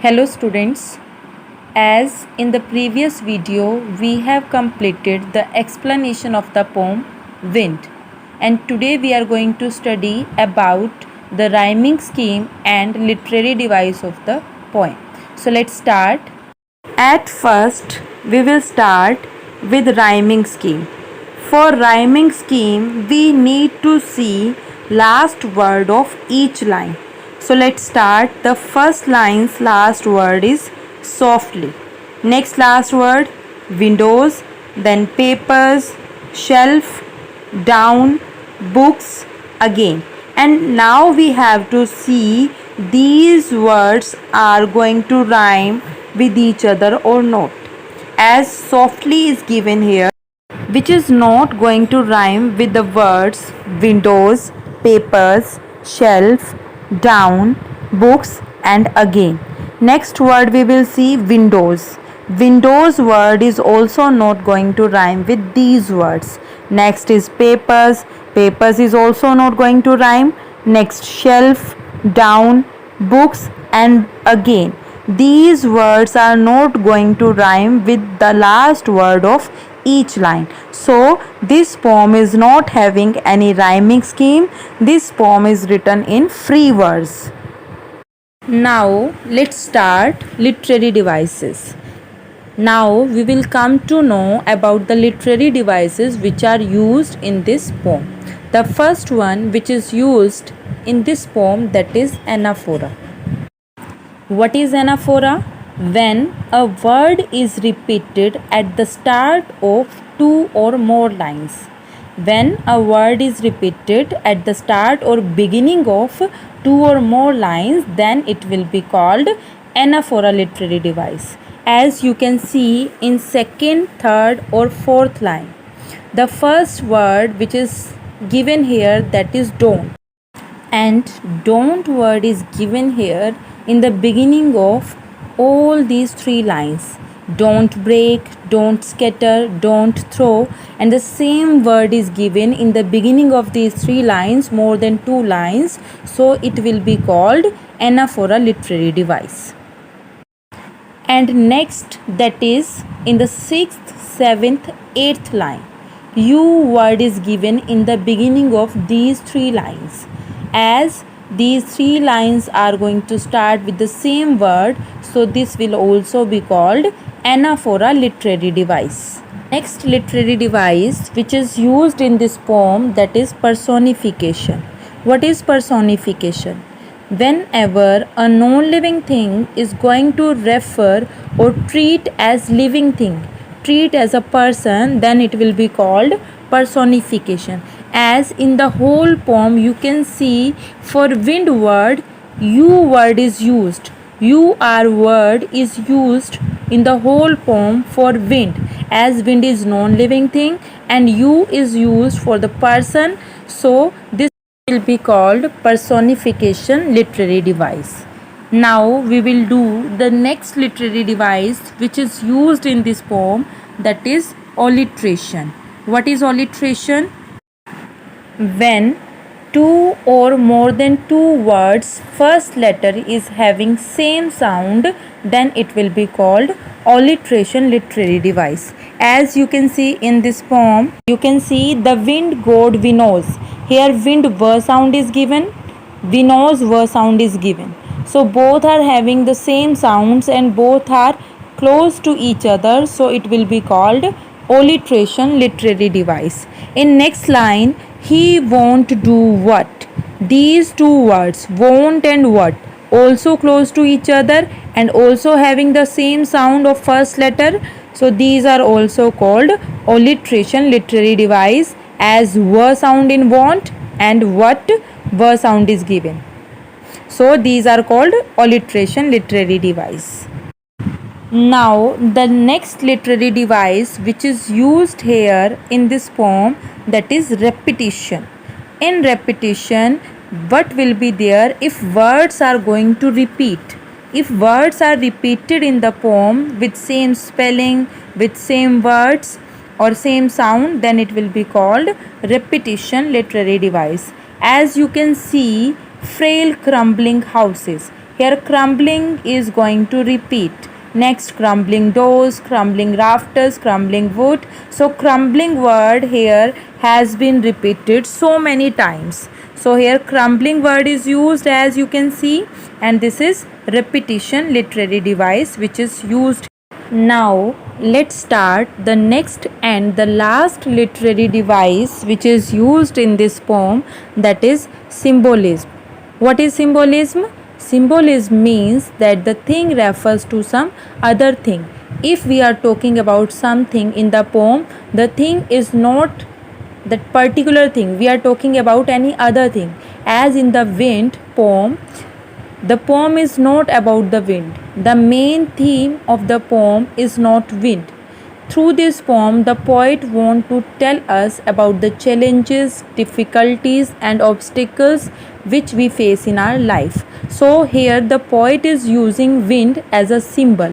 Hello students, as in the previous video we have completed the explanation of the poem Wind, and today we are going to study about the rhyming scheme and literary device of the poem. So let's start. At first we will start with rhyming scheme. For rhyming scheme we need to see last word of each line. So let's start. The first line's last word is softly. Next last word windows, then papers, shelf, down, books again. And now we have to see these words are going to rhyme with each other or not. As softly is given here, which is not going to rhyme with the words windows, papers, shelf, down, books and again. Next word we will see windows. Windows word is also not going to rhyme with these words. Next is papers. Papers is also not going to rhyme. Next shelf, down, books and again. These words are not going to rhyme with the last word of each line. So this poem is not having any rhyming scheme. This poem is written in free verse. Now let's start literary devices. Now we will come to know about the literary devices which are used in this poem. The first one which is used in this poem, that is anaphora. What is anaphora? When a word is repeated at the start of two or more lines. When a word is repeated at the start or beginning of two or more lines, then it will be called anaphora literary device. As you can see in second, third or fourth line. The first word which is given here, that is don't. And don't word is given here in the beginning of all these three lines. Don't break, don't scatter, don't throw, and the same word is given in the beginning of these three lines, more than two lines, so it will be called anaphora literary device. And next, that is in the sixth, seventh, eighth line, you word is given in the beginning of these three lines. As these three lines are going to start with the same word, so this will also be called anaphora literary device. Next literary device which is used in this poem, that is personification. What is personification? Whenever a non-living thing is going to refer or treat as living thing, treat as a person, then it will be called personification. As in the whole poem you can see, for wind word, you word is used. You are word is used in the whole poem for wind, as wind is non-living thing and you is used for the person, so this will be called personification literary device. Now we will do the next literary device which is used in this poem, that is alliteration. What is alliteration? When two or more than two words first letter is having same sound, then it will be called alliteration literary device. As you can see in this poem, you can see the wind god winnows. Here wind v sound is given, winnows v sound is given. So both are having the same sounds and both are close to each other, so it will be called alliteration literary device. In next line, he won't do what? These two words, won't and what, also close to each other and also having the same sound of first letter, so these are also called alliteration literary device, as v sound in won't and what v sound is given. So these are called alliteration literary device. Now the next literary device which is used here in this poem, that is repetition. In repetition, what will be there if words are going to repeat? If words are repeated in the poem with same spelling, with same words or same sound, then it will be called repetition literary device. As you can see, frail crumbling houses. Here crumbling is going to repeat. Next, crumbling doors, crumbling rafters, crumbling wood. So crumbling word here has been repeated so many times. So here crumbling word is used, as you can see, and this is repetition literary device which is used. Now let's start the next and the last literary device which is used in this poem, that is symbolism. What is symbolism? Symbolism means that the thing refers to some other thing. If we are talking about something in the poem, the thing is not that particular thing, we are talking about any other thing. As in the wind poem, the poem is not about the wind. The main theme of the poem is not wind. Through this poem, the poet wants to tell us about the challenges, difficulties, and obstacles which we face in our life. So, here the poet is using wind as a symbol.